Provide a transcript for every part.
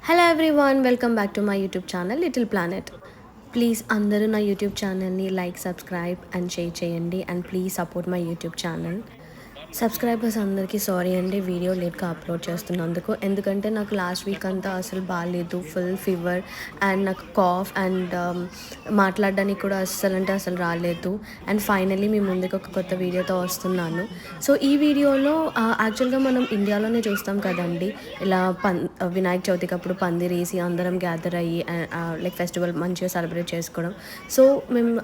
Hello everyone, welcome back to my YouTube channel little planet. Please అందరూ నా YouTube ఛానల్ని like, subscribe and share చేయండి. And please support my YouTube channel. Subscribers అందరికీ sorry అండి, video లేట్గా upload చేస్తున్నందుకు. ఎందుకంటే నాకు లాస్ట్ వీక్ అంతా అసలు బాగాలేదు, ఫుల్ ఫీవర్ అండ్ నాకు కాఫ్ అండ్ మాట్లాడడానికి కూడా అసలు రాలేదు. అండ్ ఫైనలీ మీ ముందుకు ఒక కొత్త వీడియోతో వస్తున్నాను. సో ఈ వీడియోలో యాక్చువల్గా మనం ఇండియాలోనే చూస్తాం కదండి, ఇలా వినాయక చవితికి అప్పుడు పందిరేసి అందరం గ్యాదర్ అయ్యి లైక్ ఫెస్టివల్ మంచిగా సెలబ్రేట్ చేసుకోవడం. సో మేము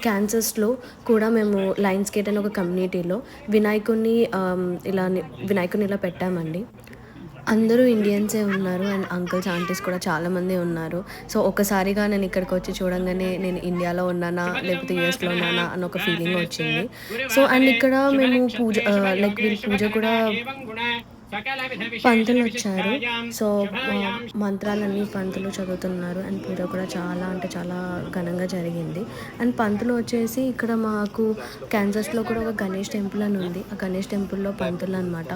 క్యాన్సర్స్లో కూడా మేము లయన్స్ గేట్ అనే ఒక కమ్యూనిటీలో వినాయకుడిని ఇలా పెట్టామండి. అందరూ ఇండియన్సే ఉన్నారు అండ్ అంకుల్స్, ఆంటీస్ కూడా చాలామంది ఉన్నారు. సో ఒకసారిగా నేను ఇక్కడికి వచ్చి చూడంగానే నేను ఇండియాలో ఉన్నానా లేకపోతే యూఎస్లో ఉన్నానా అన్న ఒక ఫీలింగ్ వచ్చింది. సో అండ్ ఇక్కడ మేము వీళ్ళు పూజ కూడా పంతులు వచ్చారు. సో మంత్రాలన్నీ పంతులు చదువుతున్నారు అండ్ పూజ కూడా చాలా అంటే చాలా ఘనంగా జరిగింది. అండ్ పంతులు వచ్చేసి ఇక్కడ మాకు క్యాన్సర్స్లో కూడా ఒక గణేష్ టెంపుల్ అని ఉంది. ఆ గణేష్ టెంపుల్లో పంతులు అనమాట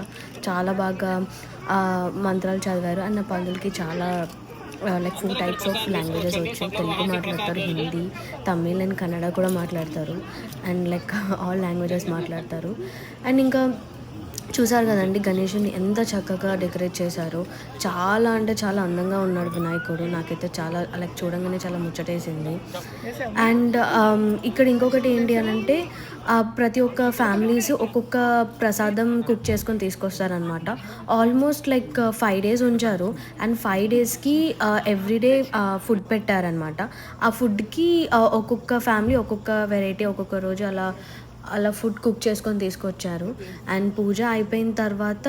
చాలా బాగా మంత్రాలు చదివారు. అండ్ ఆ పంతులకి చాలా లైక్ 4 టైప్స్ ఆఫ్ లాంగ్వేజెస్ వచ్చు. తెలుగు మాట్లాడతారు, హిందీ, తమిళ్ అండ్ కన్నడ కూడా మాట్లాడతారు. అండ్ లైక్ ఆల్ లాంగ్వేజెస్ మాట్లాడతారు. అండ్ ఇంకా చూసారు కదండి, గణేషుని ఎంత చక్కగా డెకరేట్ చేశారో. చాలా అంటే చాలా అందంగా ఉన్నాడు వినాయకుడు. నాకైతే చాలా లైక్ చూడంగానే చాలా ముచ్చటేసింది. అండ్ ఇక్కడ ఇంకొకటి ఏంటి అని అంటే ప్రతి ఒక్క ఫ్యామిలీస్ ఒక్కొక్క ప్రసాదం కుక్ చేసుకొని తీసుకొస్తారనమాట. ఆల్మోస్ట్ లైక్ 5 days ఉంచారు. అండ్ 5 daysకి ఎవ్రీడే ఫుడ్ పెట్టారనమాట. ఆ ఫుడ్కి ఒక్కొక్క ఫ్యామిలీ ఒక్కొక్క వెరైటీ ఒక్కొక్క రోజు అలా అలా ఫుడ్ కుక్ చేసుకొని తీసుకొచ్చారు. అండ్ పూజ అయిపోయిన తర్వాత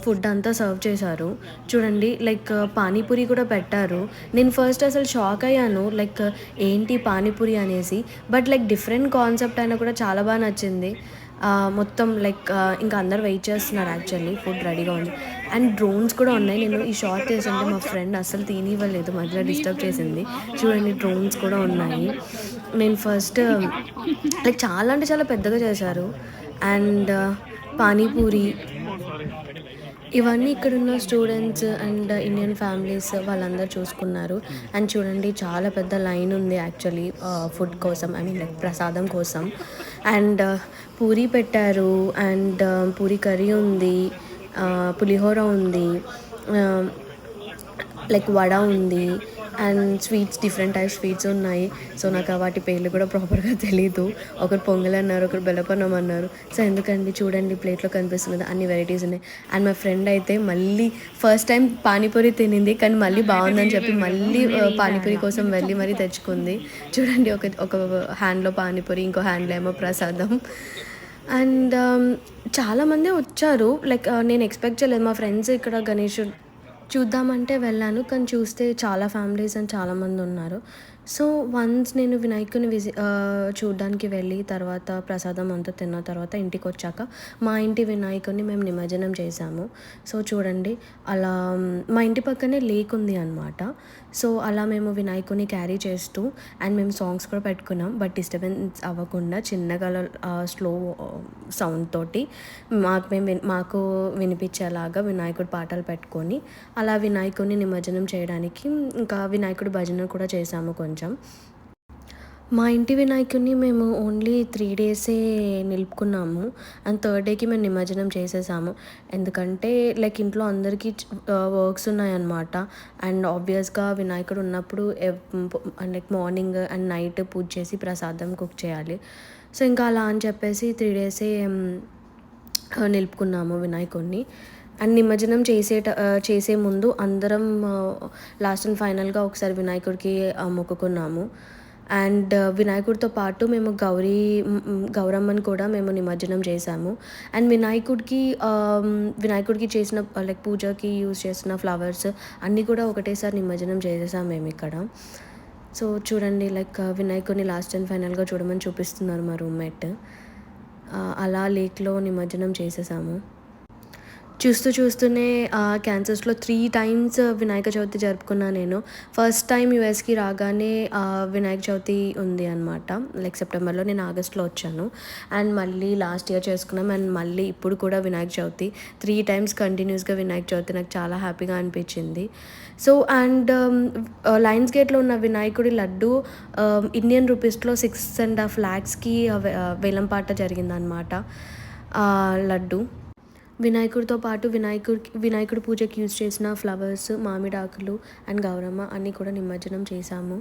ఫుడ్ అంతా సర్వ్ చేశారు. చూడండి, లైక్ పానీపూరి కూడా పెట్టారు. నేను ఫస్ట్ అసలు షాక్ అయ్యాను, లైక్ ఏంటి పానీపూరి అనేసి. బట్ లైక్ డిఫరెంట్ కాన్సెప్ట్ అయినా కూడా చాలా బాగా నచ్చింది. మొత్తం లైక్ ఇంకా అందరు వెయిట్ చేస్తున్నారు. యాక్చువల్లీ ఫుడ్ రెడీగా ఉంది. అండ్ డ్రోన్స్ కూడా ఉన్నాయి. నేను ఈ షార్ట్ తీస్తుంటే మా ఫ్రెండ్ అస్సలు తినివ్వలేదు, మధ్యలో డిస్టర్బ్ చేసింది. చూడండి, డ్రోన్స్ కూడా ఉన్నాయి. నేను ఫస్ట్ లైక్ చాలా అంటే చాలా పెద్దగా చేశారు. అండ్ పానీపూరి ఇవన్నీ ఇక్కడున్న స్టూడెంట్స్ అండ్ ఇండియన్ ఫ్యామిలీస్ వాళ్ళందరూ చూసుకున్నారు. అండ్ చూడండి, చాలా పెద్ద లైన్ ఉంది యాక్చువల్లీ ఫుడ్ కోసం, ఐ మీన్ లైక్ ప్రసాదం కోసం. అండ్ పూరి పెట్టారు అండ్ పూరి కర్రీ ఉంది, పులిహోర ఉంది, లైక్ వడ ఉంది and sweets, different types sweets ఉన్నాయి. సో నాకు వాటి పేర్లు కూడా ప్రాపర్గా తెలీదు. ఒకరు పొంగల్ అన్నారు, ఒకరు బెల్లపన్నం అన్నారు. సో ఎందుకండి, చూడండి ప్లేట్లో కనిపిస్తుంది అన్ని వెరైటీస్ ఉన్నాయి. అండ్ మా ఫ్రెండ్ అయితే మళ్ళీ ఫస్ట్ టైం పానీపూరి తినింది, కానీ మళ్ళీ బాగుందని చెప్పి మళ్ళీ పానీపూరి కోసం వెళ్ళి మరీ తెచ్చుకుంది. చూడండి, ఒక హ్యాండ్లో పానీపూరి, ఇంకో హ్యాండ్లో ఏమో ప్రసాదం. అండ్ చాలామంది వచ్చారు. లైక్ నేను ఎక్స్పెక్ట్ చేయలేదు. మా ఫ్రెండ్స్ ఇక్కడ గణేష్ చూద్దామంటే వెళ్ళాను, కానీ చూస్తే చాలా ఫ్యామిలీస్ అండ్ చాలామంది ఉన్నారు. సో వన్స్ నేను వినాయకుని చూడ్డానికి వెళ్ళి తర్వాత ప్రసాదం అంతా తిన్న తర్వాత ఇంటికి వచ్చాక మా ఇంటి వినాయకుని మేము నిమజ్జనం చేశాము. సో చూడండి, అలా మా ఇంటి పక్కనే లేక్ ఉంది అనమాట. సో అలా మేము వినాయకుని క్యారీ చేస్తూ అండ్ మేము సాంగ్స్ కూడా పెట్టుకున్నాం. బట్ డిస్టర్బెన్స్ అవ్వకుండా చిన్నగా స్లో సౌండ్ తోటి మాకు వినిపించేలాగా వినాయకుడి పాటలు పెట్టుకొని అలా వినాయకుడిని నిమజ్జనం చేయడానికి ఇంకా వినాయకుడి భజన కూడా చేశాము కొంచెం. మా ఇంటి వినాయకుడిని మేము ఓన్లీ 3 days నిలుపుకున్నాము. అండ్ 3rd dayకి మేము నిమజ్జనం చేసేసాము. ఎందుకంటే లైక్ ఇంట్లో అందరికీ వర్క్స్ ఉన్నాయన్నమాట. అండ్ ఆబ్వియస్గా వినాయకుడు ఉన్నప్పుడు లైక్ మార్నింగ్ అండ్ నైట్ పూజ చేసి ప్రసాదం కుక్ చేయాలి. సో ఇంకా అలా అని చెప్పేసి 3 days నిలుపుకున్నాము వినాయకుడిని. అండ్ నిమజ్జనం చేసే ముందు అందరం లాస్ట్ అండ్ ఫైనల్గా ఒకసారి వినాయకుడికి మొక్కుకున్నాము. అండ్ వినాయకుడితో పాటు మేము గౌరమ్మని కూడా మేము నిమజ్జనం చేశాము. అండ్ వినాయకుడికి చేసిన లైక్ పూజకి యూజ్ చేసిన ఫ్లవర్స్ అన్నీ కూడా ఒకటేసారి నిమజ్జనం చేసేసాము మేము ఇక్కడ. సో చూడండి, లైక్ వినాయకుడిని లాస్ట్ అండ్ ఫైనల్గా చూడమని చూపిస్తున్నారు మా రూమ్మేట్. అలా లేక్లో నిమజ్జనం చేసేసాము. చూస్తూనే క్యాన్సర్స్‌లో 3 టైమ్స్ వినాయక చవితి జరుపుకున్నా నేను. ఫస్ట్ టైమ్ యూఎస్‌కి రాగానే వినాయక చవితి ఉంది అనమాట. లైక్ సెప్టెంబర్‌లో, నేను ఆగస్ట్‌లో వచ్చాను. అండ్ మళ్ళీ లాస్ట్ ఇయర్ చేసుకున్నాం. అండ్ మళ్ళీ ఇప్పుడు కూడా వినాయక చవితి 3 టైమ్స్ కంటిన్యూస్‌గా వినాయక చవితి నాకు చాలా హ్యాపీగా అనిపించింది. సో, అండ్ లయన్స్ గేట్‌లో ఉన్న వినాయకుడి లడ్డు ఇండియన్ రూపీస్‌లో 6.5 లాక్స్‌కి వేలంపాట జరిగిందనమాట లడ్డు. వినాయకుడితో పాటు వినాయకుడి పూజకి యూజ్ చేసిన ఫ్లవర్స్, మామిడాకులు అండ్ గౌరమ్మ అన్నీ కూడా నిమజ్జనం చేశాము.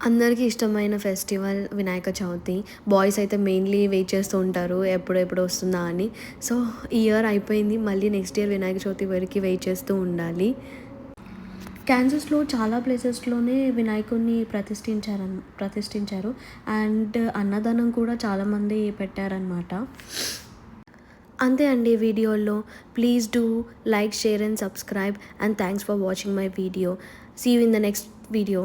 అందరికీ ఇష్టమైన ఫెస్టివల్ వినాయక చవితి. బాయ్స్ అయితే మెయిన్‌లీ వెయిట్ చేస్తూ ఉంటారు ఎప్పుడెప్పుడు వస్తుందా అని. సో, ఈ ఇయర్ అయిపోయింది. మళ్ళీ నెక్స్ట్ ఇయర్ వినాయక చవితి వరకి వెయిట్ చేస్తూ ఉండాలి. కాన్సస్‌లో చాలా ప్లేసెస్‌లోనే వినాయకుడిని ప్రతిష్ఠించారు. అండ్ అన్నదానం కూడా చాలామంది పెట్టారనమాట. అంతే అండి వీడియోలో. Please do like, share and subscribe, and thanks for watching my video. See you in the next video.